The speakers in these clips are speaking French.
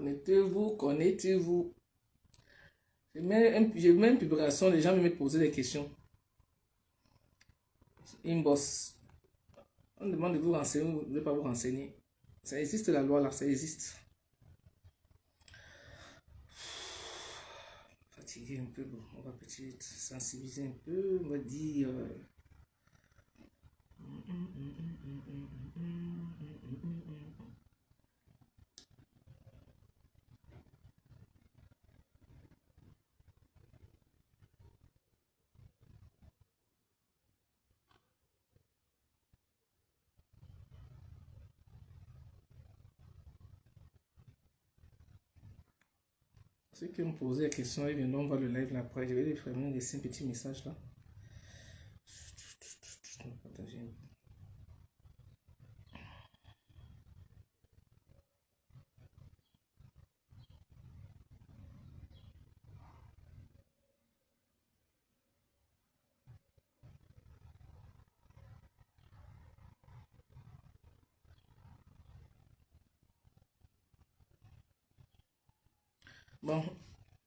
Connectez-vous, connectez-vous. Je mets une publication, les gens me poser des questions. Inbox. On demande de vous renseigner, vous ne voulez pas vous renseigner. Ça existe la loi là, ça existe. Fatigué un peu, bon, on va peut-être sensibiliser un peu, on va dire. Ceux qui me posaient la question, ils viendront voir le live là après. Je vais vraiment laisser un petit message là. Partager. Bon,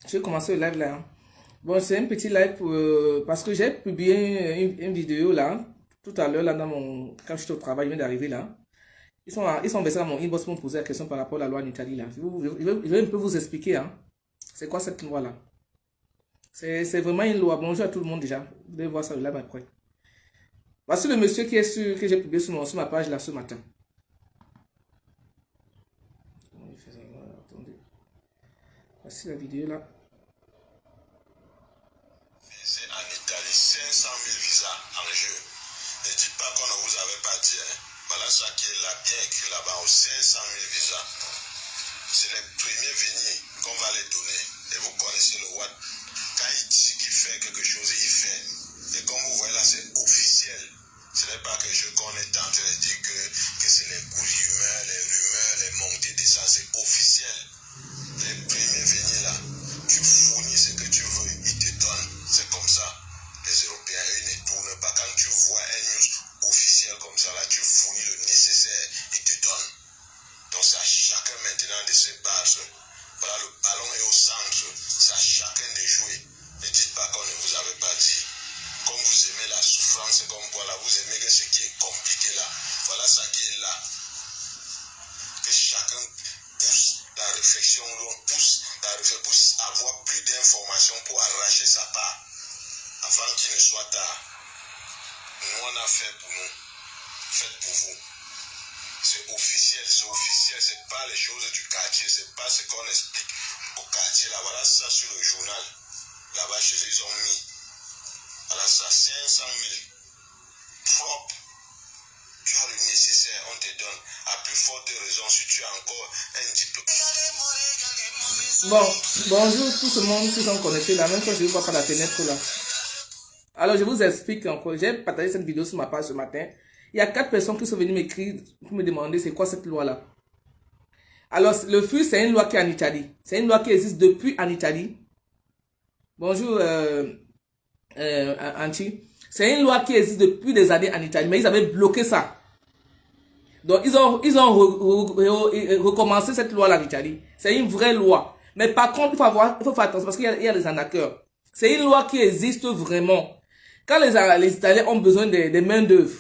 je vais commencer le live là. Hein. Bon, c'est un petit live parce que j'ai publié une vidéo là, tout à l'heure là dans mon... Quand j'étais au travail, je viens d'arriver là. Ils sont versés dans mon inbox pour me poser la question par rapport à la loi en Italie là. Je vais un peu vous expliquer, hein. C'est quoi cette loi là? C'est vraiment une loi. Bonjour à tout le monde déjà. Vous devez voir ça le live après. Voici le monsieur qui est sur, que j'ai publié sur ma page là ce matin. Attendez. Voici la vidéo là. C'est en Italie, 500 000 visas en jeu. Ne dites pas qu'on ne vous avait pas dit. Hein. Voilà ça qui est là, bien écrit là-bas, aux 500 000 visas. C'est les premiers venus qu'on va les donner. Et vous connaissez le Watt. Quand il dit qu'il fait quelque chose, il fait. Et comme vous voyez là, c'est officiel. Ce n'est pas quelque chose qu'on est en train de dire que c'est les coups humains, les rumeurs, les montées de ça. C'est officiel. Les premiers venus là, tu fournis ce que tu veux, ils te donnent. C'est comme ça. Les Européens, ils ne tournent pas. Quand tu vois un news officiel comme ça, là, tu fournis le nécessaire, ils te donnent. Donc c'est à chacun maintenant de se battre. Voilà, le ballon est au centre. C'est à chacun de jouer. Ne dites pas qu'on ne vous avait pas dit. Comme vous aimez la souffrance, comme voilà, vous aimez que ce qui est compliqué là. Voilà ça qui est là. Que chacun pousse la réflexion, on pousse la réflexion pour avoir plus d'informations pour arracher sa part avant qu'il ne soit tard. Nous on a fait pour nous, faites pour vous. C'est officiel, c'est pas les choses du quartier, c'est pas ce qu'on explique au quartier là. Voilà ça sur le journal. Là-bas chez eux, ils ont mis. Voilà ça, 500 000 propres. Tu as le nécessaire, on te donne. À plus forte raison, si tu as encore un diplôme. Bon, bonjour tout ce monde qui sont connectés là, même quand je ne vois pas la fenêtre là. Alors je vous explique encore, j'ai partagé cette vidéo sur ma page ce matin. Il y a 4 personnes qui sont venues m'écrire pour me demander c'est quoi cette loi là. Alors le FUS c'est une loi qui est en Italie. C'est une loi qui existe depuis en Italie. Bonjour Anchi. C'est une loi qui existe depuis des années en Italie, mais ils avaient bloqué ça. Donc ils ont recommencé cette loi là en Italie. C'est une vraie loi. Mais par contre, il faut faire attention parce qu'il y a des arnaqueurs. C'est une loi qui existe vraiment. Quand les Italiens ont besoin des mains d'œuvre,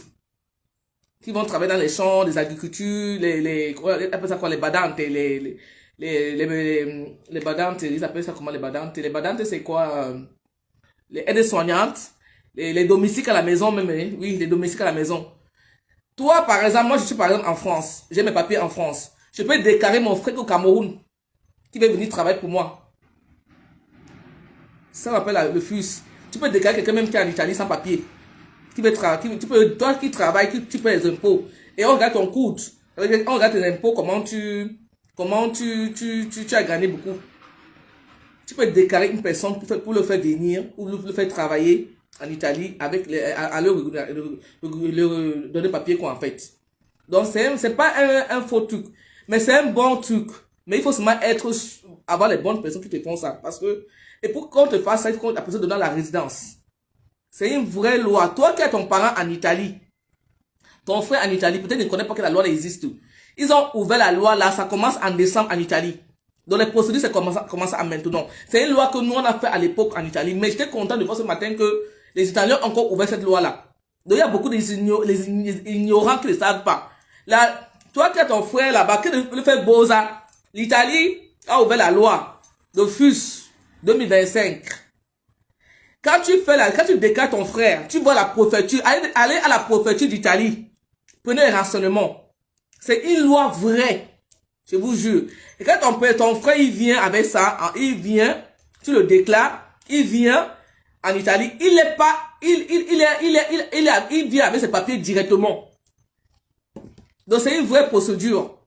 qui vont travailler dans les champs, des agricultures, les appellent ça quoi, les badantes, les badantes, ils appellent ça comment les badantes? Les badantes, c'est quoi? Les aides-soignantes, les domestiques à la maison même, oui, les domestiques à la maison. Toi, par exemple, moi je suis par exemple en France, j'ai mes papiers en France. Je peux déclarer mon frère au Cameroun, qui veut venir travailler pour moi. Ça m'appelle le FUS. Tu peux déclarer quelqu'un même qui est en Italie sans papier. Toi qui travailles, tu payes les impôts. Et on regarde ton coût. On regarde tes impôts, comment tu as gagné beaucoup. Tu peux déclarer une personne pour le faire venir ou le faire travailler en Italie avec à leur donner papier quoi en fait. Donc c'est pas un faux truc, mais c'est un bon truc. Mais il faut seulement avoir les bonnes personnes qui te font ça. Parce que, et pour qu'on te fasse ça, il faut qu'on te donne la résidence. C'est une vraie loi. Toi qui as ton parent en Italie, ton frère en Italie, peut-être ne connaît pas que la loi existe. Ils ont ouvert la loi là, ça commence en décembre en Italie. Donc les procédures, c'est commencé à maintenant. C'est une loi que nous, on a fait à l'époque en Italie. Mais j'étais content de voir ce matin que les Italiens ont encore ouvert cette loi-là. Donc il y a beaucoup d'ignorants qui ne savent pas. Là, toi qui as ton frère là-bas, qui le fait Boza, l'Italie a ouvert la loi de FUS 2025. Quand tu déclares ton frère, tu vois la préfecture, allez à la préfecture d'Italie. Prenez les renseignements. C'est une loi vraie. Je vous jure. Et quand ton frère, il vient avec ça, il vient, tu le déclares, il vient en Italie, il est pas, il vient avec ses papiers directement. Donc c'est une vraie procédure.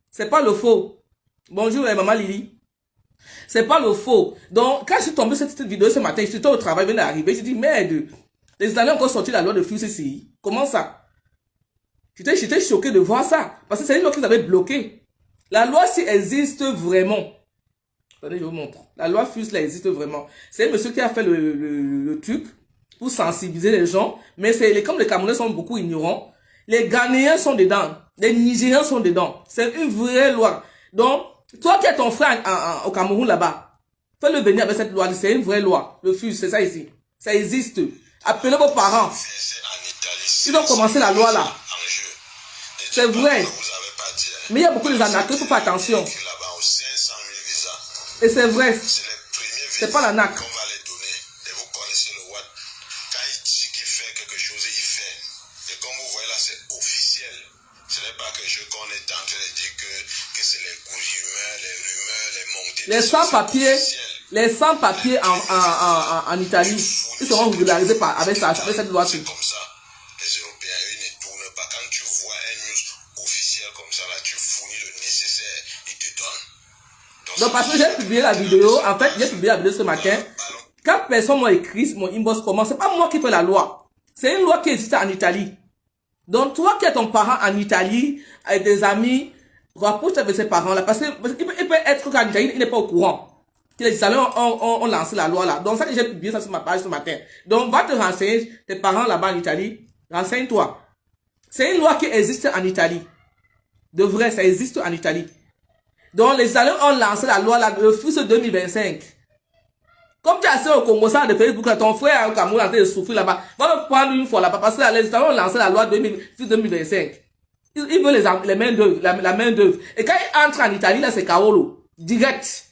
C'est pas le faux. Bonjour, maman Lily. C'est pas le faux. Donc, quand je suis tombé sur cette vidéo ce matin, j'étais au travail, je venais d'arriver, je dis, merde, les Italiens ont encore sorti la loi de FUS ici. Comment ça? J'étais choqué de voir ça. Parce que c'est une loi qu'ils avaient bloquée. La loi, si existe vraiment. Attendez, je vous montre. La loi FUS, là, existe vraiment. C'est un monsieur qui a fait le truc pour sensibiliser les gens. Mais comme les Camerounais sont beaucoup ignorants, les Ghanéens sont dedans. Les Nigériens sont dedans. C'est une vraie loi. Donc, toi qui as ton frère au Cameroun là-bas, fais-le venir avec cette loi. C'est une vraie loi. Le FUS, c'est ça ici. Ça existe. Appelez vos parents. Ils ont commencé la loi là. C'est vrai. Mais il y a beaucoup d'arnaques, il faut faire attention. Et c'est vrai. C'est pas l'arnaque. Quand il dit qu'il fait quelque chose, il fait. Et comme vous voyez là, c'est officiel. Ce n'est pas quelque chose qu'on est en train de dire que c'est les rumeurs, les montées. Les sans-papiers en Italie, ils seront régularisés avec cette loi-ci. Comme ça, les Européens, ils ne tournent pas. Quand tu vois un news officiel comme ça, là, tu fournis le nécessaire, ils te donnent. Donc parce que j'ai publié la vidéo, en fait, j'ai publié la vidéo ce matin. Quand personne m'a écrit mon inbox comment, c'est pas moi qui fais la loi. C'est une loi qui existe en Italie. Donc toi qui as ton parent en Italie, avec des amis, rapproche avec ses parents là, parce qu'il peut être qu'en Italie, il n'est pas au courant. Les Italiens ont lancé la loi là. Donc ça que j'ai publié ça sur ma page ce matin. Donc va te renseigner, tes parents là-bas en Italie, renseigne-toi. C'est une loi qui existe en Italie. De vrai, ça existe en Italie. Donc les Italiens ont lancé la loi là, le FUS 2025. Comme tu as assez au Congo, ça de Facebook, ton frère au Cameroun a été souffrir là-bas. Va le prendre une fois là-bas parce que les Italiens ont lancé la loi 2025. Ils veulent les mains d'œuvre, la main d'œuvre. Et quand ils entrent en Italie, là c'est Kaolo. Direct.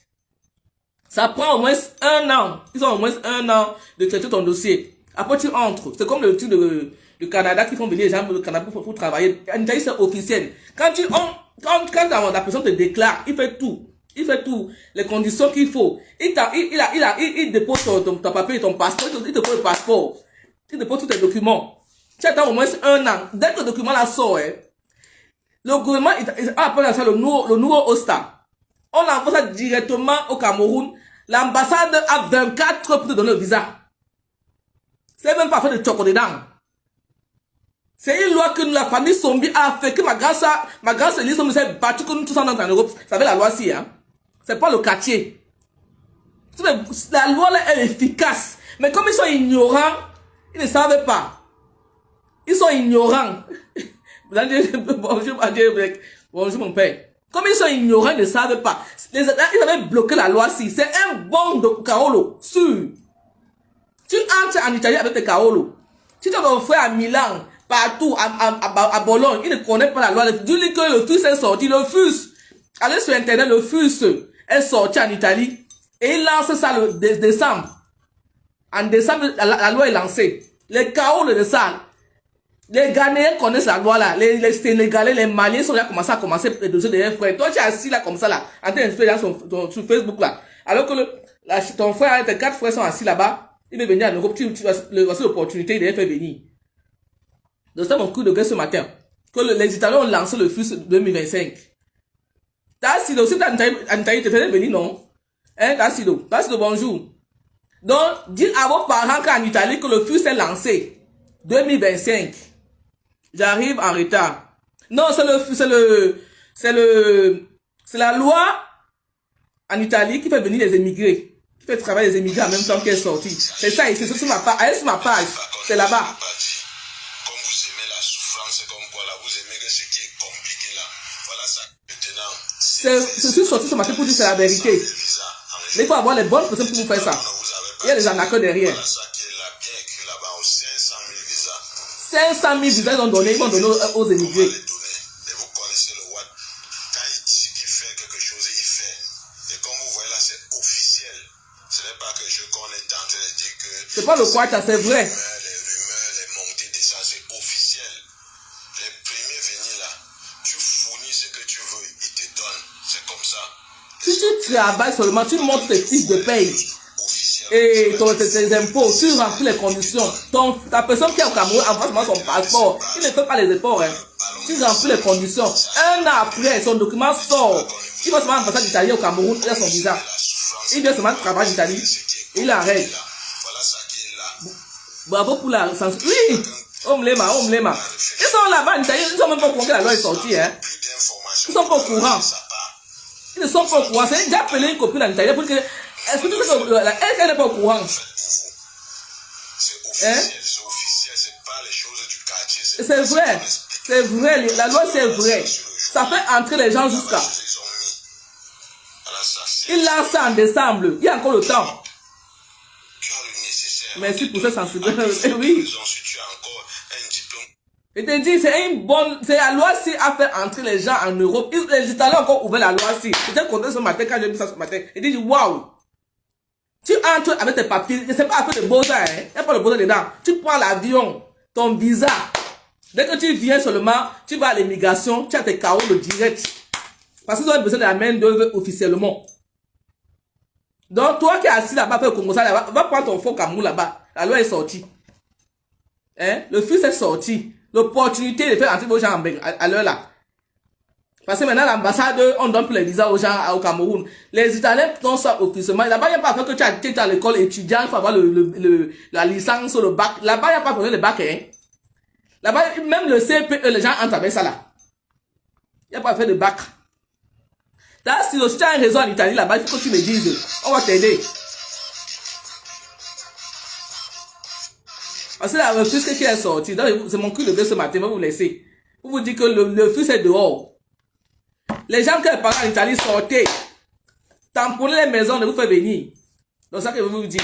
Ça prend au moins 1 an. Ils ont au moins 1 an de traiter ton dossier. Après tu entres. C'est comme le truc du Canada qui font venir les gens au Canada pour travailler. En Italie c'est officiel. Quand la personne te déclare, il fait tout. Il fait tout. Les conditions qu'il faut. Il dépose ton papier et ton passeport. Il te pose le passeport. Il dépose tous tes documents. Tu attends au moins 1 an. Dès que le document là sort, le gouvernement appelle ça le nouveau OSTA. On envoie ça directement au Cameroun. L'ambassade a 24 heures pour te donner le visa. C'est même pas fait de choco dedans. C'est une loi que la famille Sombi a fait, que ma grande sœur Lise s'est battue que nous tous en Europe. Vous savez la loi si, hein. C'est pas le quartier. La loi là est efficace. Mais comme ils sont ignorants, ils ne savent pas. Ils sont ignorants. Bonjour mon père. Comme ils sont ignorants, ils ne savent pas. Ils avaient bloqué la loi si. C'est un bon de Kaolo. Sûr. Tu entres en Italie avec tes Kaolo. Tu as ton frère à Milan, partout, à Bologne. Il ne connaît pas la loi. Dis-lui que le FUS est sorti. Le FUS. Allez sur internet, le FUS est sorti en Italie. Et il lance ça le décembre. En décembre, la loi est lancée. Les Kaolo de ça. Les Ghanéens connaissent la loi là. Les Sénégalais, les Maliens sont là à commencer les dossiers de frères. Toi, tu es assis là comme ça là, en train de faire sur Facebook là. Alors que ton frère, tes 4 frères sont assis là-bas. Il veut venir en Europe. Tu vas voici l'opportunité de les faire venir. Donc c'est mon coup de gueule ce matin. Que les Italiens ont lancé le FUS 2025. Tassido, si tu en Italie, tu fais venir non? Hein, Tassido, bonjour. Donc, dites à vos parents qu'en Italie que le FUS est lancé. 2025. J'arrive en retard. Non, c'est la loi en Italie qui fait venir les émigrés. Qui fait travailler les émigrés en même temps qu'elle est sortie. C'est ça ici, c'est sur ma page. Allez sur ma page. C'est là-bas. Comme vous aimez la souffrance, comme quoi là, vous aimez que ce qui est compliqué là. Voilà ça. Maintenant, Je suis sorti ce matin pour dire c'est la vérité. Mais il faut avoir les bonnes personnes pour vous faire ça. Il y a des arnaqueurs derrière. Voilà ça qui est là, bien écrit là-bas, aux 500 000 visas. 500 000 visas ils vont donner aux émigrés. Et vous connaissez le Watt. Quand il dit qu'il fait quelque chose, il fait. Et comme vous voyez là, c'est officiel. Ce n'est pas quelque chose qu'on est en train de dire que... C'est pas le quoi, c'est vrai. Les rumeurs, les montées de ça, c'est officiel. Les premiers venus là, tu fournis ce que tu veux, ils te donnent. C'est comme ça. Si tu travailles seulement, tu montres tes fiches de paye et tes impôts, tu remplis les conditions. Ta personne qui est au Cameroun envoie seulement son passeport. Il ne fait pas les efforts. Hein. Tu remplis les conditions. Un an après, son document sort. Il va seulement passer d'Italie au Cameroun, il a son visa. Il vient seulement travailler en Italie. Il arrête. Bravo pour la censure. Oui! Omlema. Ils sont là-bas en Italie, ils ne sont même pas au courant que la loi est sortie. Hein. Ils ne sont pas au courant. Ils ne sont pas au courant. C'est d'appeler une copine en Italie pour que. Est-ce que tu sais qu'elle n'est pas au courant? C'est officiel, c'est pas les choses du quartier. C'est vrai. La loi c'est vrai. Ça fait entrer les gens jusqu'à. Il lance ça en décembre. Il y a encore le temps. Merci pour cette sensibilité. Oui. Je te dis, c'est une bonne. C'est la loi si a fait entrer les gens en Europe. Les Italiens ont encore ouvert la loi si. J'étais content ce matin quand j'ai vu ça ce matin. Et dit waouh. Tu entres avec tes papiers. C'est pas avec de beaux hein. Il n'y a pas de beaux dedans. Tu prends l'avion, ton visa. Dès que tu viens seulement, tu vas à l'immigration, tu as tes carreaux de direct. Parce qu'ils ont besoin de la main d'œuvre officiellement. Donc, toi qui es assis là-bas, fait le Congo, va prendre ton faux Cameroun là-bas. La loi est sortie. Hein? Le fils est sorti. L'opportunité de faire entrer vos gens à l'heure là. Parce que maintenant, l'ambassade, on donne plus les visas aux gens au Cameroun. Les Italiens donnent ça officiellement. Là-bas, il n'y a pas besoin que tu es à l'école étudiant, il faut avoir la licence ou le bac. Là-bas, il n'y a pas besoin de bac. Hein? Là-bas, même le CPE, les gens entrent avec ça là. Il n'y a pas besoin de bac. Là, si tu as un réseau en Italie là-bas, il faut que tu me dises. On va t'aider. Parce que là, le fils qui est sorti, c'est mon cul de gueule ce matin, je vais vous laisser. Pour vous dire que le fils est dehors. Les gens qui parlent en Italie, sortez. Tamponnez les maisons, de vous faire venir. Donc, ça que je veux vous dire.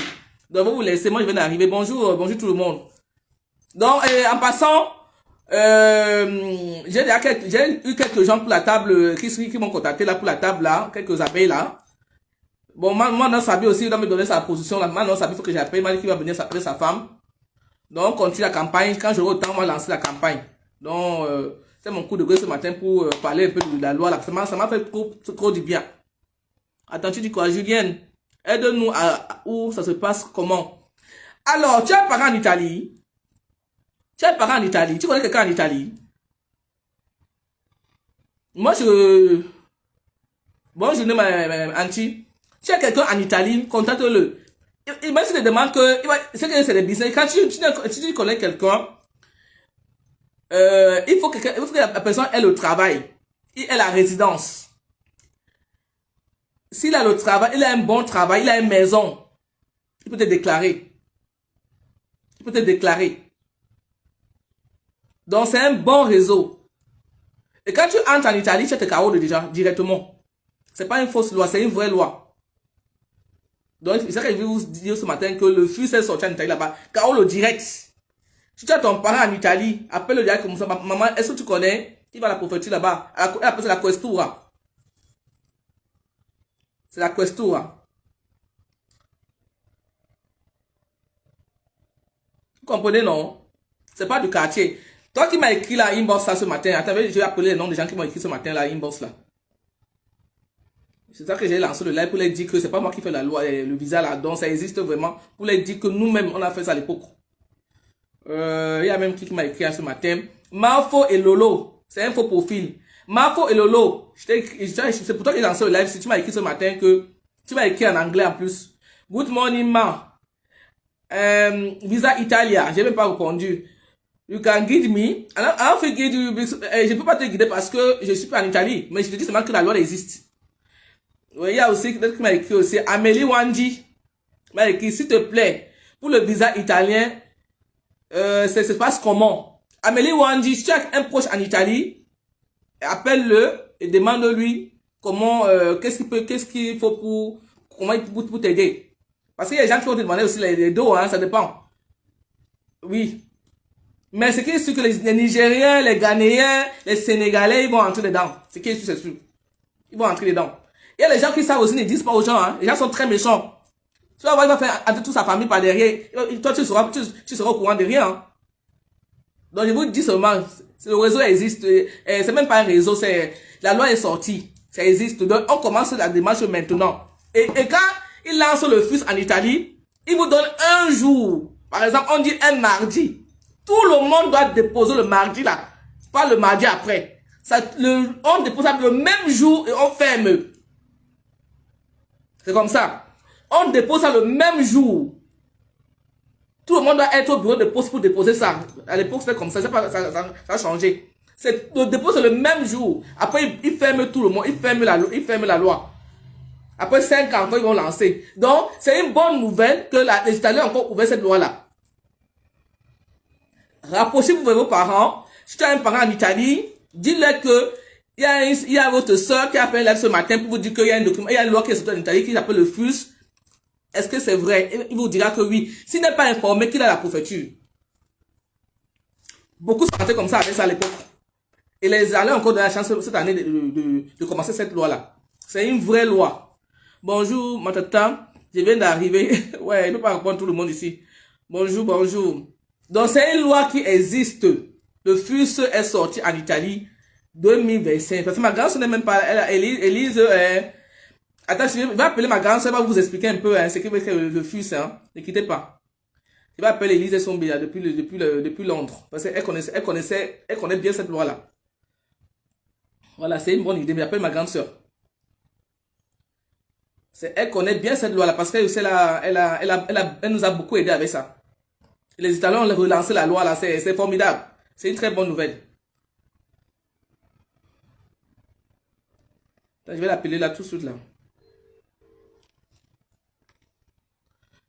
Donc, je vais vous laisser. Moi, je viens d'arriver. Bonjour tout le monde. Donc, en passant, j'ai eu quelques gens pour la table qui m'ont contacté là pour la table là, quelques abeilles là. Bon, moi, non, Sabi aussi, il doit me donner sa position là. Maintenant, Sabi, il faut que j'appelle. Il m'a dit qu'il va venir s'appeler sa femme. Donc, on continue la campagne. Quand j'aurai autant, on va lancer la campagne. Donc, c'est mon coup de gueule ce matin pour parler un peu de la loi là. Ça m'a fait trop du bien. Attends, tu dis quoi, Julienne? Aide-nous où ça se passe, comment? Alors, tu as un parent en Italie. Tu connais quelqu'un en Italie? Moi, bon, je dis Anti. Tu as quelqu'un en Italie, contacte-le. Même s'il te demande que, c'est des business. Quand tu connais quelqu'un, il faut que la personne ait le travail. Il ait la résidence. S'il a le travail, il a un bon travail, il a une maison. Il peut te déclarer. Donc, c'est un bon réseau. Et quand tu entres en Italie, tu as tes carreaux déjà, directement. C'est pas une fausse loi, c'est une vraie loi. Donc, c'est ça que je vais vous dire ce matin, que le fils est sorti en Italie là-bas. Carreau le direct. Si tu as ton parent en Italie, appelle le direct comme ça. Maman, est-ce que tu connais? Il va à la préfecture là-bas. Elle appelle la questura. C'est la questura. Vous comprenez, non? C'est pas du quartier. Toi qui m'as écrit là, inbox là ce matin, attends, je vais appeler les noms des gens qui m'ont écrit ce matin là, inbox là. C'est ça que j'ai lancé le live pour les dire que c'est pas moi qui fais la loi, le visa là, donc ça existe vraiment. Pour les dire que nous-mêmes, on a fait ça à l'époque. Il y a même qui m'a écrit ce matin. Marfo et Lolo, c'est un faux profil. Marfo et Lolo, c'est pour toi que j'ai lancé le live. Si tu m'as écrit ce matin que tu m'as écrit en anglais en plus. Good morning, ma. Visa Italia, j'ai même pas répondu. You can guide me. I don't guide you. Je peux pas te guider parce que je suis pas en Italie. Mais je te dis seulement que la loi existe. Il y a aussi quelqu'un qui m'a écrit aussi. Amélie Wandi m'a écrit, s'il te plaît, pour le visa italien, ça se passe comment? Amélie Wandi, si tu as un proche en Italie, appelle-le et demande-lui comment, qu'est-ce qu'il faut pour t'aider. Parce qu'il y a des gens qui vont te demander aussi les dos, hein, ça dépend. Oui. Mais ce qui est sûr que les Nigériens, les Ghanéens, les Sénégalais, ils vont entrer dedans. Ce qui est sûr, c'est sûr. Ils vont entrer dedans. Il y a les gens qui savent aussi, ne disent pas aux gens, hein. Les gens sont très méchants. Tu vas voir, il va faire entrer toute sa famille par derrière. Toi, tu seras au courant de rien, hein. Donc, je vous dis seulement, le réseau existe. C'est même pas un réseau, la loi est sortie. Ça existe. Donc, on commence la démarche maintenant. Et quand il lance le FUS en Italie, il vous donne un jour. Par exemple, on dit un mardi. Tout le monde doit déposer le mardi là. Pas le mardi après. On dépose ça le même jour et on ferme. C'est comme ça. On dépose ça le même jour. Tout le monde doit être au bureau de poste pour déposer ça. À l'époque, c'était comme ça. Ça a changé. Le dépôt, c'est le même jour. Après, ils ferment tout le monde. Ils ferment la loi. Après 5 ans, ils vont lancer. Donc, c'est une bonne nouvelle que les Italiens ont encore ouvert cette loi-là. Rapprochez-vous de vos parents. Si tu as un parent en Italie, dis-leur que il y a votre soeur qui a fait là ce matin pour vous dire qu'il y a un document, il y a une loi qui est sortie en Italie qui s'appelle le FUS. Est-ce que c'est vrai? Il vous dira que oui. S'il n'est pas informé qu'il a la préfecture. Beaucoup sont rentrés comme ça avec ça à l'époque. Et les Allemands ont encore donné la chance cette année de commencer cette loi-là. C'est une vraie loi. Bonjour, Matata. Je viens d'arriver. Ouais, il ne peut pas répondre tout le monde ici. Bonjour, bonjour. Donc, c'est une loi qui existe. Le FUS est sorti en Italie 2025. Parce que ma grande-sœur n'est même pas... Elise... Attends, je vais appeler ma grande-sœur, elle va vous expliquer un peu ce qu'est le FUS. Hein. Ne quittez pas. Je vais appeler Elise et son billet depuis Londres. Parce qu'elle connaît bien cette loi-là. Voilà, c'est une bonne idée. Mais j'appelle ma grande sœur. Elle connaît bien cette loi-là parce qu'elle elle nous a beaucoup aidé avec ça. Les Italiens ont relancé la loi là, c'est formidable. C'est une très bonne nouvelle. Je vais l'appeler là tout de suite là.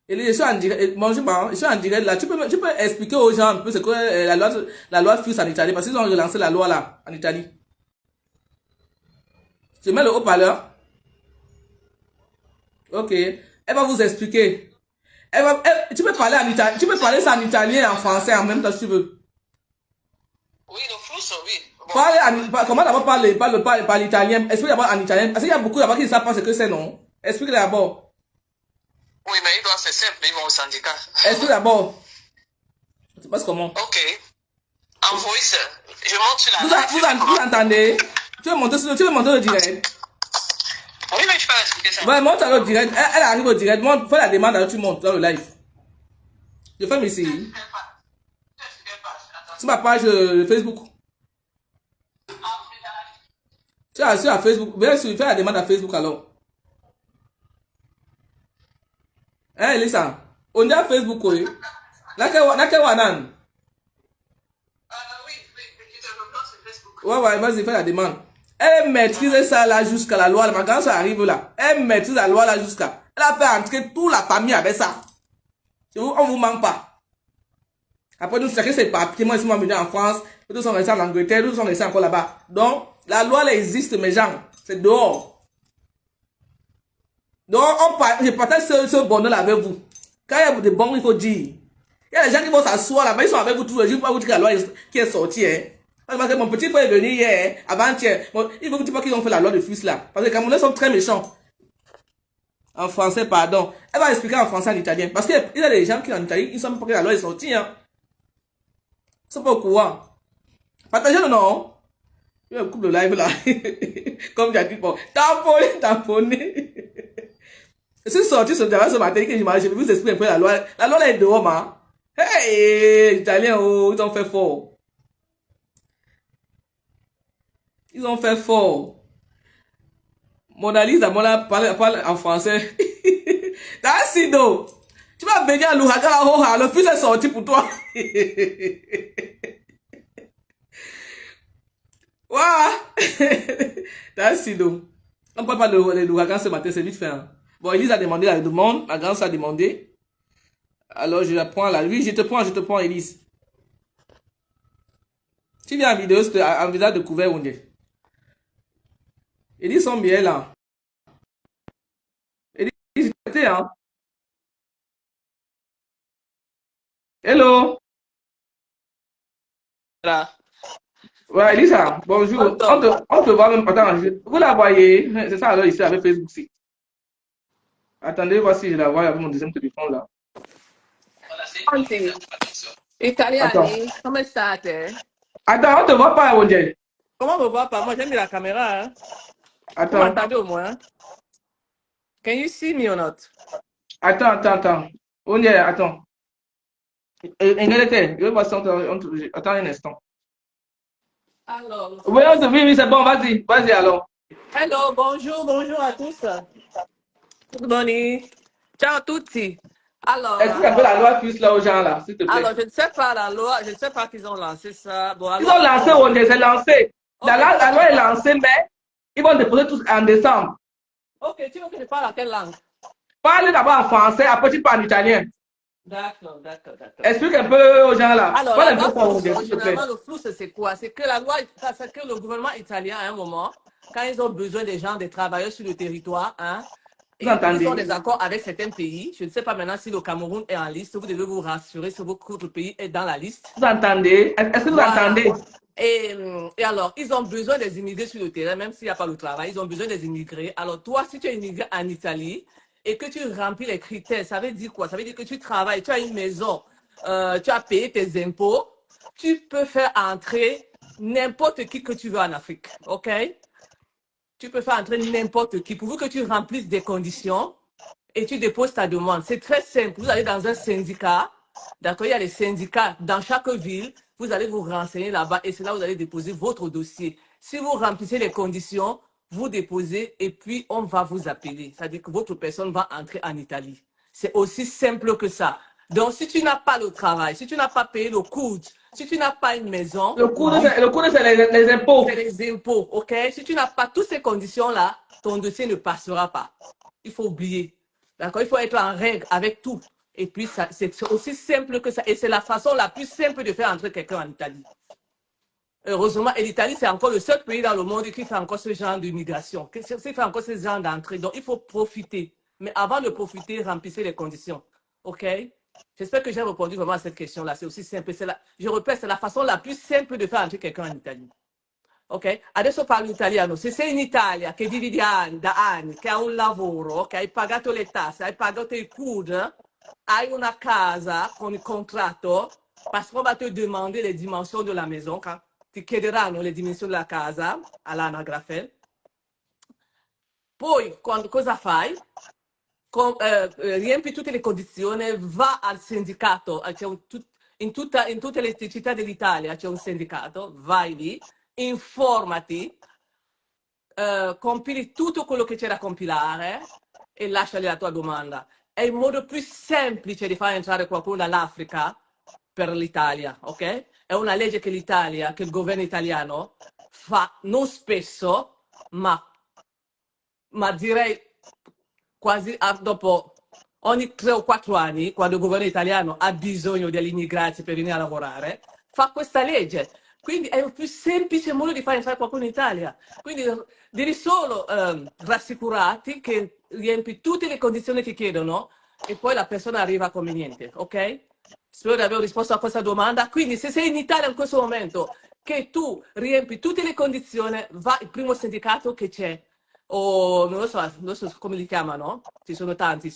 Et je suis en direct, bonjour, je suis en direct là. Tu peux expliquer aux gens un peu ce que la loi FUS en Italie parce qu'ils ont relancé la loi là en Italie. Je mets le haut-parleur. Ok. Elle va vous expliquer. Tu peux parler en italien. Tu peux parler ça en italien et en français en même temps si tu veux. Oui, le FUS, oui. Bon. Comment d'abord parler l'italien? Explique d'abord en italien. Parce qu'il y a beaucoup d'abord qui ne savent pas ce que c'est, non? Explique d'abord. Oui, mais il doit faire simple, ils vont au syndicat. Explique d'abord. Tu passes comment? Ok. En voice, je monte sur la live. Vous entendez? Tu veux monter le direct? Oui, mais je peux expliquer ça. Ouais, monte dans le direct. Elle arrive au direct. Fais la demande, alors tu montes dans le live. Je ferme ici. Sur ma page Facebook. Tu as sur Facebook. Bien sûr, fais la demande à Facebook alors. Hein, Elisa? On est à Facebook, oui. Là, qu'est-ce que Oui, je te reprends sur Facebook. ouais, vas-y, fais la demande. Elle maîtrise ça là jusqu'à la loi. Ma grande soeur arrive là. Elle maîtrise la loi là jusqu'à. Elle a fait entrer toute la famille avec ça. On vous manque pas. Après, nous, chacun ses papiers. Moi, ils sont venus en France. D'autres sont restés en Angleterre. D'autres sont restés encore là-bas. Donc, la loi, elle existe, mes gens. C'est dehors. Donc, je partage ce bonheur avec vous. Quand il y a des bons, il faut dire. Il y a des gens qui vont s'asseoir là-bas. Ils sont avec vous tous les jours. Je ne vais pas vous dire que la loi qui est sortie. Hein. Parce que mon petit frère est venu hier, avant-hier. Bon, il ne vous dire pas qu'ils ont fait la loi de FUS là. Parce que les Camerounais sont très méchants. En français, pardon. Elle va expliquer en français, en italien. Parce qu'il y a des gens qui en Italie, ils ne savent pas que la loi est sortie. Hein. Ils ne sont pas au courant. Partagez le nom. Je vais couper le live là. Comme j'ai dit, bon, tamponné. Je suis sorti ce matin, que je vais vous expliquer un peu la loi. La loi est dehors, hein. Hey, les Italiens, oh, ils ont fait fort. Ils ont fait fort. Mona Lisa, parle en français. Sido, tu vas venir à l'Ouragan, le fils est sorti pour toi. Waouh. Sido. On ne parle pas de l'Ouragan ce matin, c'est vite fait. Hein. Bon, Elise a demandé la demande, ma grande a demandé. Alors, je la prends là. Oui, je te prends, Elise. Tu viens en vidéo, en visage de couvert, on dit. Ils sont bien là. Ils étaient, hein. Hello. Là. Ouais, Elisa, bonjour. On te voit même. Attends, vous la voyez? C'est ça alors ici avec Facebook aussi. Attendez, voici, je la vois avec mon deuxième téléphone là. Auntie, Attends. Italiani, come state? Attends, on te voit pas, Wonjay. Comment on me voit pas? Moi, j'ai mis la caméra. Hein? Vous Attends, m'entendez au moins? Can you see me or not? attends. Wonjay, attends. Ingélite, je vais voir si attends un instant. Alors, Oui, oui, c'est bon, vas-y alors. hello, bonjour à tous. Good morning. Ciao a tutti. Est-ce que tu appelles la loi plus là aux gens là, s'il te plaît? Je ne sais pas la loi, je ne sais pas qu'ils ont lancé ça. Bon, Ils ont alors, lancé, Wonjay, c'est lancé. ok, La loi est lancée, mais ils vont déposer tous en décembre. ok, tu veux que je parle à quelle langue? Parle d'abord en français, après tu parles en italien. D'accord. Explique un peu aux gens là. Alors, la Parle un peu loi fort, Wonjay, Flusser, s'il te plaît. généralement, le flou, c'est quoi? C'est que la loi, c'est que le gouvernement italien, à un moment, quand ils ont besoin des gens, des travailleurs sur le territoire, hein, Vous et ils ont entendez? des accords avec certains pays. Je ne sais pas maintenant si le Cameroun est en liste. Vous devez vous rassurer si votre pays est dans la liste. Vous entendez? Est-ce que vous Voilà. entendez? Et alors, ils ont besoin des immigrés sur le terrain, même s'il n'y a pas le travail, ils ont besoin des immigrés. Alors, toi, si tu es immigré en Italie et que tu remplis les critères, ça veut dire quoi? Ça veut dire que tu travailles, tu as une maison, tu as payé tes impôts, tu peux faire entrer n'importe qui que tu veux en Afrique, ok? Tu peux faire entrer n'importe qui, pourvu que tu remplisses des conditions et tu déposes ta demande. C'est très simple. Vous allez dans un syndicat, d'accord? Il y a les syndicats dans chaque ville. Vous allez vous renseigner là-bas et c'est là où vous allez déposer votre dossier. Si vous remplissez les conditions, vous déposez et puis on va vous appeler. C'est-à-dire que votre personne va entrer en Italie. C'est aussi simple que ça. Donc, si tu n'as pas le travail, si tu n'as pas payé le coût, si tu n'as pas une maison, Le coût, c'est les impôts. c'est les impôts, ok? Si tu n'as pas toutes ces conditions-là, ton dossier ne passera pas. Il faut oublier. D'accord? Il faut être en règle avec tout. Et puis, c'est aussi simple que ça. Et c'est la façon la plus simple de faire entrer quelqu'un en Italie. Heureusement, et l'Italie, c'est encore le seul pays dans le monde qui fait encore ce genre d'immigration, qui fait encore ce genre d'entrée. Donc, il faut profiter. Mais avant de profiter, remplissez les conditions. OK? J'espère que j'ai répondu vraiment à cette question-là. C'est aussi simple. Je répète, c'est la façon la plus simple de faire entrer quelqu'un en Italie. Ok? Adesso parlo italiano. Se sei in Italia, che vivi da anni, che hai un lavoro, ok? Hai pagato le tasse, hai pagato il CUD, hai una casa con il contratto, parce qu'on va te demander les dimensions de la maison, quand ti chiederanno le dimensioni della casa all'anagrafe. Poi, cosa fai? Riempi tutte le condizioni, va al sindacato, in tutte le città dell'Italia c'è un sindacato, vai lì, informati, compili tutto quello che c'è da compilare e lasciali la tua domanda. È il modo più semplice di far entrare qualcuno dall'Africa per l'Italia, ok? È una legge che l'Italia, che il governo italiano fa non spesso, ma direi quasi dopo ogni 3 o 4 anni, quando il governo italiano ha bisogno degli immigrati per venire a lavorare, fa questa legge. Quindi è il più semplice modo di far entrare qualcuno in Italia. Quindi devi solo rassicurarti che riempi tutte le condizioni che chiedono e poi la persona arriva come niente, ok? Spero di aver risposto a questa domanda. Quindi se sei in Italia in questo momento, che tu riempi tutte le condizioni, va il primo sindacato che c'è, o non lo so come li chiamano, ci sono tanti, che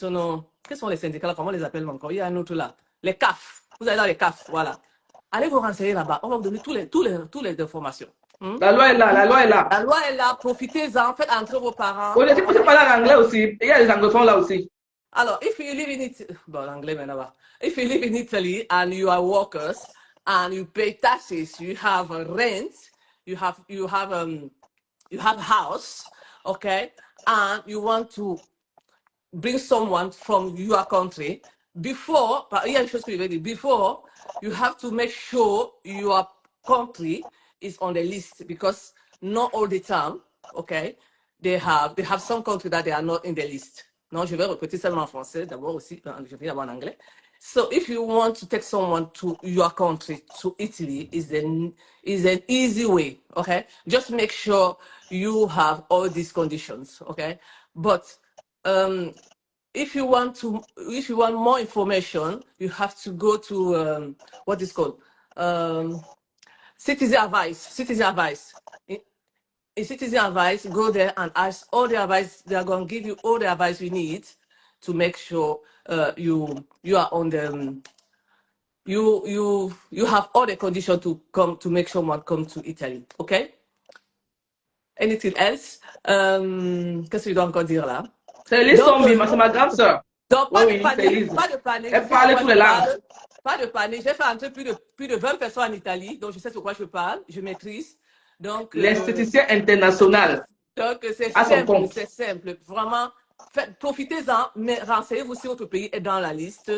sono les syndicats, comment les appelle encore? Il y a un autre là, les CAF, vous allez dans les CAF, voilà. Allez vous renseigner là-bas, on va vous donner toutes les informations. La loi est là, la loi est là. La loi est là, profitez-en, faites entrer vos parents. Oui, tu peux parler en anglais aussi. Il y a des anglophones là aussi. Alors, if you live in Italy, bon, l'anglais maintenant, if you live in Italy and you are workers and you pay taxes, you have a rent, you have house, okay, and you want to bring someone from your country, before you have to make sure your country is on the list because not all the time, okay, they have some countries that they are not in the list. Non, je vais répéter seulement en français d'abord aussi, je vais d'abord en anglais. So if you want to take someone to your country, to Italy, is an easy way. Okay, just make sure you have all these conditions. Okay, but if you want more information, you have to go to what is called citizen advice. Citizen advice. In citizen advice, go there and ask all the advice. They are going to give you all the advice you need to make sure you are on the you have all the conditions to come to make someone come to Italy. Okay? Anything else? Qu'est-ce que je dois encore dire là? C'est Elise Donc, Tombi, c'est ma grande sœur. Donc, Oui, pas de oui, c'est panique, Elise. pas de panique. Elle Je sais de parle quoi toutes je les langues. parle. Pas de panique. J'ai fait entrer plus de 20 personnes en Italie, donc je sais de quoi je parle, je maîtrise. Donc, L'esthéticien international donc c'est à son simple, compte. c'est simple. Vraiment, profitez-en, mais renseignez-vous si votre pays est dans la liste.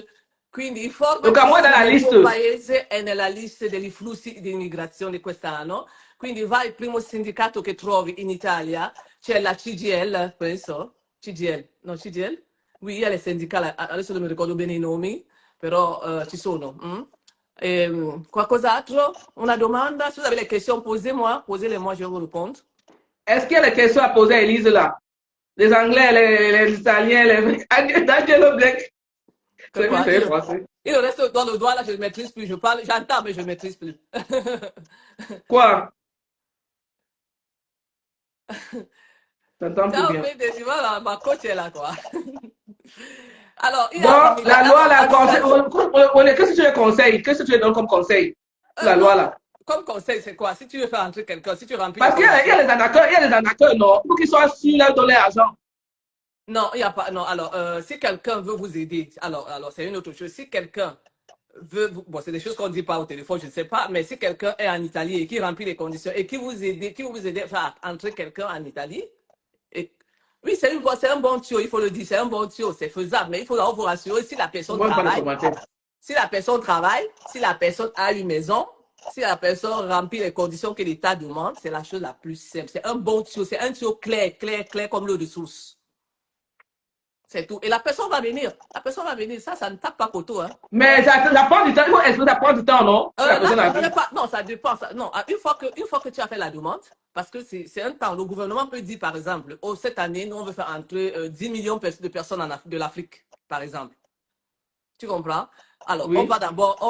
Quindi Le Cameroun est dans la informatevi liste. se il tuo paese è nella lista dei flussi di immigrazione quest'anno. Quindi vai al primo sindacato che trovi in Italia, c'è la CGL, penso. CGL, no CGL? Oui, il y a les syndicats, adesso non mi ricordo bene i nomi, però ci sono. Qualcos'altro? Una domanda? Si vous avez les questions, posez-les-moi, je vais vous répondre. Est-ce qu'il y a des questions à poser à Elise là? Les Anglais, les Italiens, les Angelo Black. Que C'est quoi? c'est français. Il reste dans le doigt là, je ne maîtrise plus. Je parle, j'entends, mais je ne maîtrise plus. Quoi? T'entends plus Ciao, bien. Fede, tu vois, ma coach est là, quoi. Alors, il y a Donc, la loi, la conseil, Italie, qu'est-ce que tu les conseilles? Qu'est-ce que tu les donnes comme conseil? La non, loi là. comme conseil, c'est quoi? Si tu veux faire entrer quelqu'un, si tu remplis Parce les qu'il y a conditions. les arnaqueurs, il y a les arnaqueurs, non? Pour qu'ils soient sûrs de donner l'argent. Non, il n'y a pas. Non, alors, si quelqu'un veut vous aider, alors c'est une autre chose. Si quelqu'un veut, bon, c'est des choses qu'on ne dit pas au téléphone, je ne sais pas, mais si quelqu'un est en Italie et qui remplit les conditions et qui vous aide à faire entrer quelqu'un en Italie, et, oui, c'est un bon tuyau, il faut le dire, c'est un bon tuyau, c'est faisable, mais il faut d'abord vous rassurer si la personne travaille, si la personne a une maison, si la personne remplit les conditions que l'État demande, c'est la chose la plus simple. C'est un bon tuyau, c'est un tuyau clair comme l'eau de source. C'est tout. Et la personne va venir. Ça ne tape pas coteau. Hein. Mais ça prend du temps. Il faut que ça prend du temps, non? Non, ça dépend. Non, une fois que tu as fait la demande, parce que c'est un temps, le gouvernement peut dire, par exemple, oh, cette année, nous, on veut faire entrer 10 millions de personnes de l'Afrique, par exemple. Tu comprends? Alors, oui. on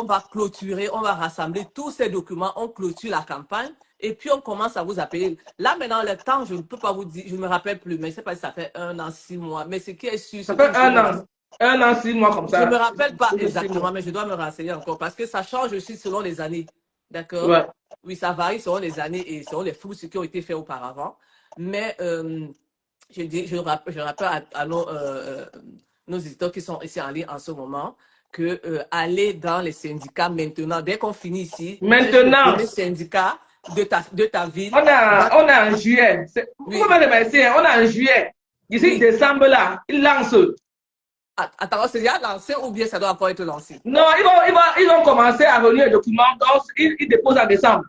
va clôturer, on va rassembler tous ces documents, on clôture la campagne. Et puis, on commence à vous appeler. Là, maintenant, le temps, je ne peux pas vous dire, je ne me rappelle plus, mais je ne sais pas si ça fait 1 an, 6 mois. Mais ce qui est sûr, ça fait 1 an. 1 an, 6 mois comme ça. Je ne me rappelle pas exactement, mais je dois me renseigner encore parce que ça change aussi selon les années. D'accord? Ouais. Oui, ça varie selon les années et selon les flux qui ont été faits auparavant. Mais je rappelle à nos éditeurs qui sont ici en ligne en ce moment que aller dans les syndicats maintenant, dès qu'on finit ici, maintenant, les syndicats de ta ville. On a en juillet. Oui. On a en juillet. D'ici oui. Décembre là, ils lancent. Attends, c'est déjà lancé ou bien ça doit encore être lancé? Non, ils vont commencer à relire les documents, donc ils déposent en décembre.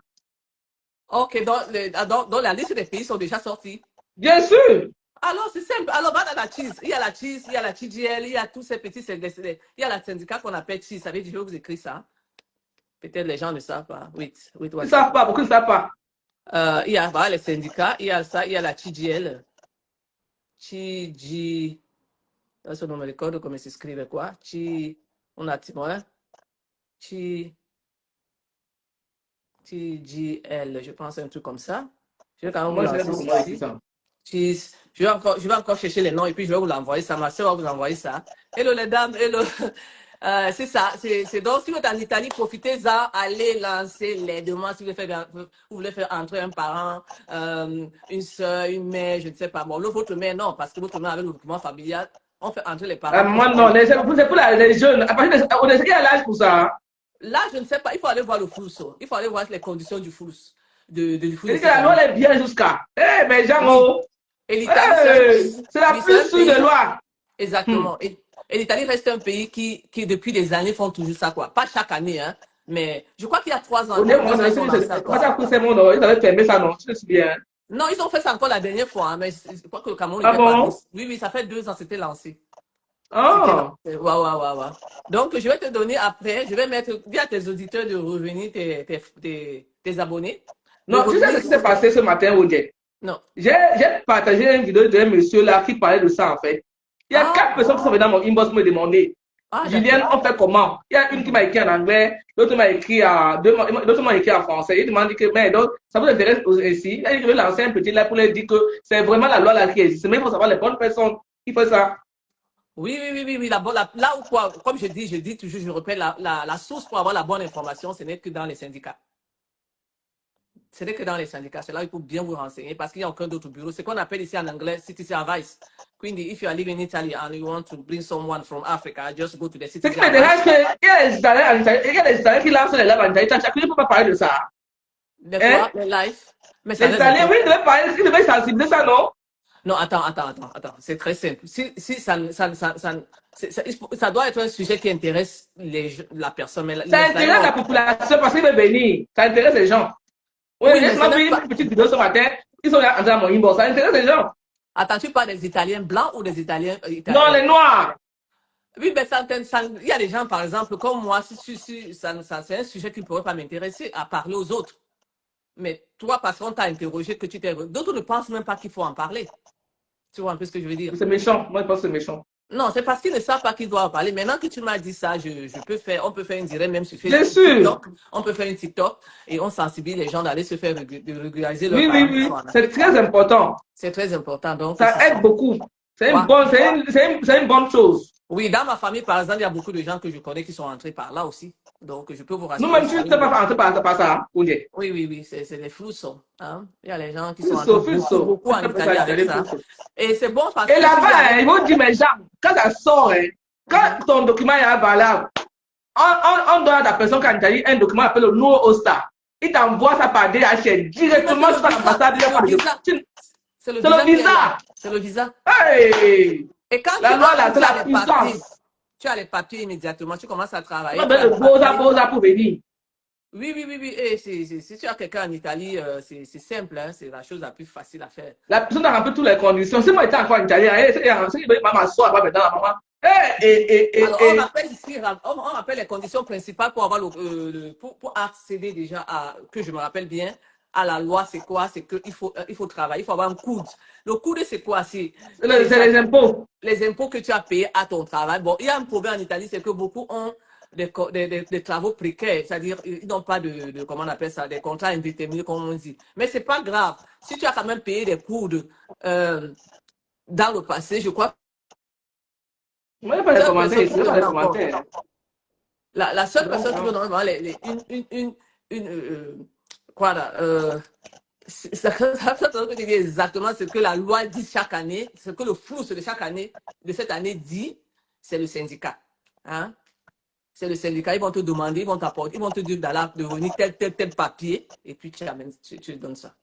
Ok, donc la liste des pays sont déjà sortis. Bien sûr. Alors, c'est simple. Alors, va dans la cheese. Il y a la cheese, il y a la TGL, il y a tous ces petits il y a la syndicat qu'on appelle cheese. Ça veut dire, je vais vous écrire ça. Peut-être les gens ne savent pas. Oui, ils ne savent pas, beaucoup ne savent pas. Il y a les syndicats, il y a ça, il y a la TGL. TG. Adesso non mi ricordo come si scrive qua. Un attimo, TGL, je pense un truc comme ça. Je vais quand même vous l'envoyer ici. Je vais encore chercher les noms et puis je vais vous l'envoyer. Ça, ma soeur va vous envoyer ça. Hello les dames, hello. C'est ça. C'est donc, si vous êtes en Italie, profitez-en, allez lancer les demandes. Si vous voulez faire entrer un parent, une soeur, une mère, je ne sais pas. Bon, votre mère, non, parce que votre mère avec le document familial, on fait entrer les parents. Moi, non, c'est pour les jeunes. À partir de quel âge pour ça? Là, je ne sais pas. Il faut aller voir le flou. Il faut aller voir les conditions du flou. C'est que la loi est bien jusqu'à. Eh, mais Jean, et l'Italie, c'est la plus sûre de loi. Exactement. Et l'Italie reste un pays qui, depuis des années, font toujours ça, quoi. Pas chaque année, hein. Mais je crois qu'il y a 3 ans. Ils avaient fermé ça, non? Je me souviens. Non, ils ont fait ça encore la dernière fois, hein, mais je crois que le Cameroun. Ah bon? Oui, ça fait 2 ans, c'était lancé. C'était Oh. ouais, ouais, ouais, ouais. Donc, je vais te donner après, je vais mettre, dis à tes auditeurs de revenir, tes abonnés, de Non, tu sais ce revenir qui s'est sur. passé ce matin, Odie? Non. J'ai partagé une vidéo d'un monsieur là qui parlait de ça en fait. Il y a Ah, 4 personnes qui sont venues dans mon inbox me demander, ah, Julienne, d'accord. on fait comment? Il y a une qui m'a Mhm. écrit en anglais, l'autre m'a écrit l'autre m'a écrit en français. Il demande que, mais donc, ça vous intéresse aussi? Il a dit que je vais lancer un petit là pour leur dire que c'est vraiment la loi là qui existe. Mais il faut savoir les bonnes personnes qui font ça. Oui, oui, oui, oui, oui, là où quoi, comme je dis toujours, je répète, la source pour avoir la bonne information, ce n'est que dans les syndicats. Ce n'est que dans les syndicats. C'est là où il faut bien vous renseigner parce qu'il n'y a aucun autre bureau. C'est ce qu'on appelle ici en anglais citizen advice. Quindi, if you are living in Italy and you want to bring someone from Africa, just go to the Ce qui citizen m'intéresse, advice. c'est qu'il y a les Italiens en Italie, il y a les Italiens qui lancent les lèvres en Italie. Chacun ne peut pas parler de ça. De Hein? quoi? Le live. Mais ça Les les Italiens, intéresse. oui, ils devaient parler, ils devaient sensibiliser ça, non? Non, attends. C'est très simple. Si ça doit être un sujet qui intéresse la personne, mais Ça les intéresse la Italiens. population parce qu'ils veulent venir. Ça intéresse les gens. Oui, Oui, mais ce laisse-moi n'est faire pas. une petite vidéo ce matin. Ils sont entrés dans mon inbox. Ça intéresse les gens. Attends, tu parles des Italiens blancs ou des Italiens Non, les Noirs. Oui, mais il y a des gens, par exemple, comme moi, c'est un sujet qui ne pourrait pas m'intéresser à parler aux autres. Mais toi, parce qu'on t'a interrogé, que tu t'es. D'autres ne pensent même pas qu'il faut en parler. Tu vois un peu ce que je veux dire? C'est méchant. Moi, je pense que c'est méchant. Non, c'est parce qu'ils ne savent pas qu'ils doivent en parler. Maintenant que tu m'as dit ça, on peut faire une direct même sur Bien Facebook, sûr. TikTok. On peut faire une TikTok et on sensibilise les gens d'aller se faire de régulariser leurs Oui, oui, parents qui sont oui. en C'est Afrique. très important. C'est très important. Donc, Ça c'est aide ça. beaucoup. C'est une Ouais. bonne, c'est une bonne chose. Oui, dans ma famille, par exemple, il y a beaucoup de gens que je connais qui sont entrés par là aussi. Donc, je peux vous rassurer Nous-mêmes, tu sur ne sais pas entrer par ça. Oui, Oui, oui, oui, c'est des flous. Hein. Il y a les gens qui sont entrés fuso, beaucoup, fuso. beaucoup en On appelle ça Italie avec les ça. fuso. Et c'est bon parce Et que tu là-bas, viens hein, avec. ils vont dire, mais Jean, quand ça sort, hein, quand Mhm. ton document est valable, on donne à ta personne quand il y a un document appelé le no Osta. Il t'envoie ça par DHL Oui, mais directement sur l'ambassade. Il n'y c'est a le pas de. visa. C'est C'est le le visa qui est là. visa. C'est le visa. Hey! Et quand tu La loi là, entres, c'est tu as la les papiers. puissance. Tu as les papiers immédiatement. Tu commences à Tu pas travailler, tu as besoin les de boza, papiers. boza pour venir. Oui, oui, oui, oui. Et si tu as quelqu'un en Italie, c'est simple. Hein. C'est la chose la plus facile à faire. La personne a rempli toutes les conditions. Si moi j'étais encore en Italien, c'est maman m'asseoir là maintenant, maman. Alors, on rappelle ici, on rappelle les conditions principales pour avoir pour accéder déjà à, que je me rappelle bien, à la loi, c'est quoi? C'est qu'il faut travailler, il faut avoir un coude. Le coude, c'est quoi? C'est c'est les impôts. les impôts que tu as payés à ton travail. Bon, il y a un problème en Italie, c'est que beaucoup ont des travaux précaires, c'est-à-dire ils n'ont pas comment on appelle ça, des contrats indéterminés, comme on dit. Mais c'est pas grave. Si tu as quand même payé des coudes dans le passé, je crois Moi, il n'y a pas que de la seule commentaires personne ici, qui il n'y peut a pas donner de encore. commentaires. La seule Donc, personne qui peut normalement une quoi là, ça veut dire exactement ce que la loi dit chaque année, ce que le flou de chaque année, de cette année dit, c'est le syndicat. Hein? C'est le syndicat, ils vont te demander, ils vont t'apporter, ils vont te dire de venir tel papier, et puis tu amènes, tu donnes ça.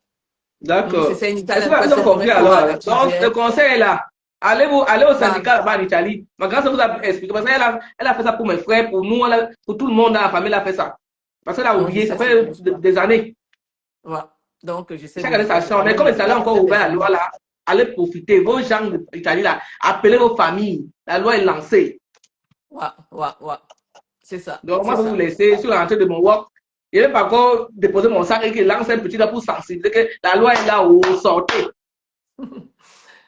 d'accord. C'est une Est-ce Italienne, qu'ils ont personne compris même alors? courage Donc, le étudier. conseil est là. Allez au Bah, syndicat là-bas en Italie. Ma grand-sœur vous a expliqué. Parce qu'elle a fait ça pour mes frères, pour nous, pour tout le monde dans la famille, elle a fait ça. Parce qu'elle a donc je oublié, ça sais ce que fait je fais. des années. Voilà. Donc je sais Chaque de année, ça quoi. J'ai change. quand Mais même comme les salaires encore j'ai ouvert des la amis. loi là, allez profiter. Vos gens d'Italie là, appelez vos familles. La loi est lancée. Ouais. C'est ça, Donc, moi, c'est je vais vous ça. laisser sur la rentrée de mon work. Je vais pas encore déposer mon sac et qu'il lance un petit là pour sensibiliser que la loi est là où sortez.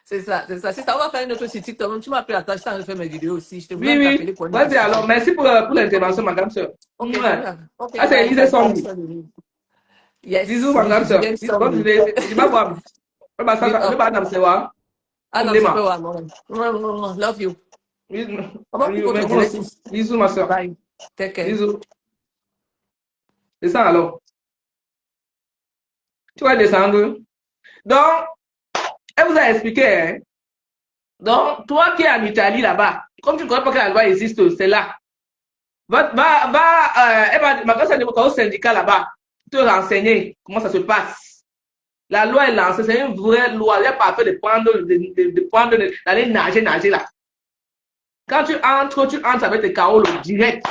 C'est ça, c'est ça. C'est ça, on va faire une autre sur TikTok. Tu m'appelles à tâche, je fais mes vidéos aussi. Je te Oui, même oui. t'appeler pour une Vas-y alors. discussion. Merci pour Ok, l'intervention, ma grande soeur. ok, ok, Ah, c'est Elise Song. Bisous, Yes, ma grande soeur. Julien Bonne Song. journée. Je vais voir. Je Oui, vais voir dans ce soir. ah On non, c'est pas démarre. moi. Love you. Comment coupe Mais votre moi direct? aussi. Bisous, ma soeur. Bye. Take care. Bisous. Descends alors. Tu vas descendre. Donc, elle vous a expliqué, hein. Donc, toi qui es en Italie là-bas, comme tu ne connais pas que la loi existe, c'est là. Ma grande soeur au syndicat là-bas, te renseigner comment ça se passe. La loi est lancée, c'est une vraie loi. Il n'y a pas fait de prendre, d'aller nager là. Quand tu entres avec tes carreaux direct.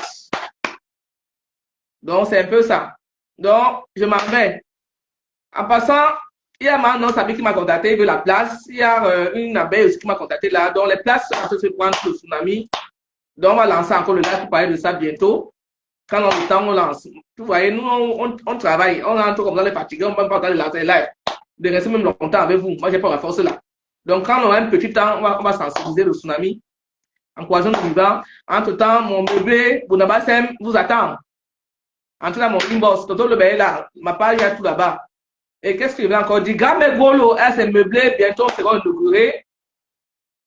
Donc, c'est un peu ça. Donc, je m'en vais. En passant, Il y a maintenant Sabi qui m'a contacté, il veut la place. Il y a une abeille aussi qui m'a contacté là. Donc, les places sont en train de se prendre le tsunami. Donc, on va lancer encore le live pour parler de ça bientôt. Quand on a le temps, on lance. Vous voyez, nous, on travaille. On entre comme dans les fatigués, on ne peut pas de lancer le live. De rester même longtemps avec vous. Moi, j'ai pas la force là. Donc, quand on a un petit temps, on va sensibiliser le tsunami. Encourageons le vivant. Entre-temps, mon bébé, Bounabasem, vous attend. Entrez dans mon inbox. Tonton le bébé là, ma page, il y a tout là-bas. Et qu'est-ce que je vais encore dire? Grand Golo, elle s'est meublée, bientôt sera inaugurée.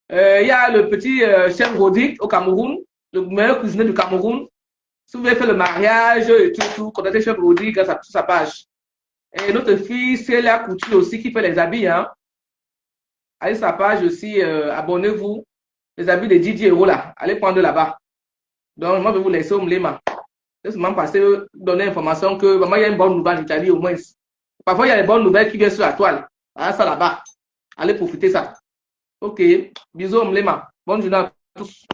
Il y a le petit chef Rodic au Cameroun, le meilleur cuisinier du Cameroun. Si vous voulez faire le mariage et tout, contactez chef Rodic sur sa page. Et notre fille, c'est la couture aussi qui fait les habits. Hein. Allez sur sa page aussi, abonnez-vous. Les habits de Didier Héros là, allez prendre là-bas. Donc, moi, je vais vous laisser au Mlema. Laissez-moi passer, donner l'information que vraiment, il y a une bonne nouvelle en Italie au moins. Parfois, il y a des bonnes nouvelles qui viennent sur la toile. Ah, ça là-bas. Allez profiter ça. Ok. Bisous, Mlema. Bonne journée à tous.